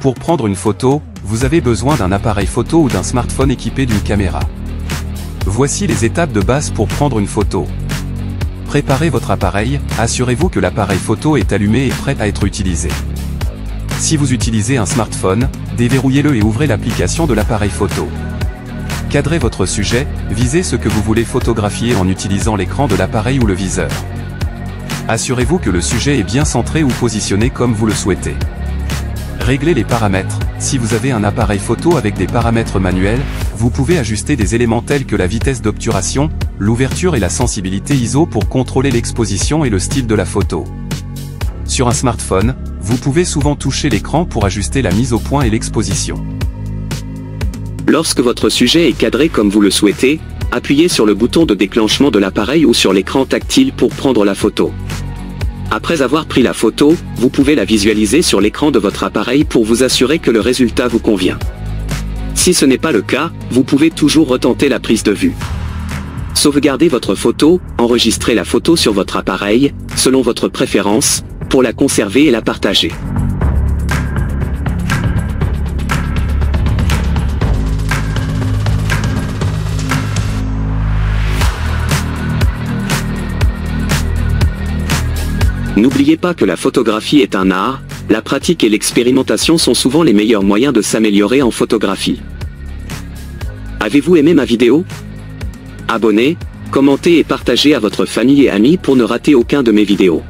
Pour prendre une photo, vous avez besoin d'un appareil photo ou d'un smartphone équipé d'une caméra. Voici les étapes de base pour prendre une photo. Préparez votre appareil, assurez-vous que l'appareil photo est allumé et prêt à être utilisé. Si vous utilisez un smartphone, déverrouillez-le et ouvrez l'application de l'appareil photo. Cadrez votre sujet, visez ce que vous voulez photographier en utilisant l'écran de l'appareil ou le viseur. Assurez-vous que le sujet est bien centré ou positionné comme vous le souhaitez. Réglez les paramètres. Si vous avez un appareil photo avec des paramètres manuels, vous pouvez ajuster des éléments tels que la vitesse d'obturation, l'ouverture et la sensibilité ISO pour contrôler l'exposition et le style de la photo. Sur un smartphone, vous pouvez souvent toucher l'écran pour ajuster la mise au point et l'exposition. Lorsque votre sujet est cadré comme vous le souhaitez, appuyez sur le bouton de déclenchement de l'appareil ou sur l'écran tactile pour prendre la photo. Après avoir pris la photo, vous pouvez la visualiser sur l'écran de votre appareil pour vous assurer que le résultat vous convient. Si ce n'est pas le cas, vous pouvez toujours retenter la prise de vue. Sauvegardez votre photo, enregistrez la photo sur votre appareil, selon votre préférence, pour la conserver et la partager. N'oubliez pas que la photographie est un art, la pratique et l'expérimentation sont souvent les meilleurs moyens de s'améliorer en photographie. Avez-vous aimé ma vidéo? Abonnez, commentez et partagez à votre famille et amis pour ne rater aucun de mes vidéos.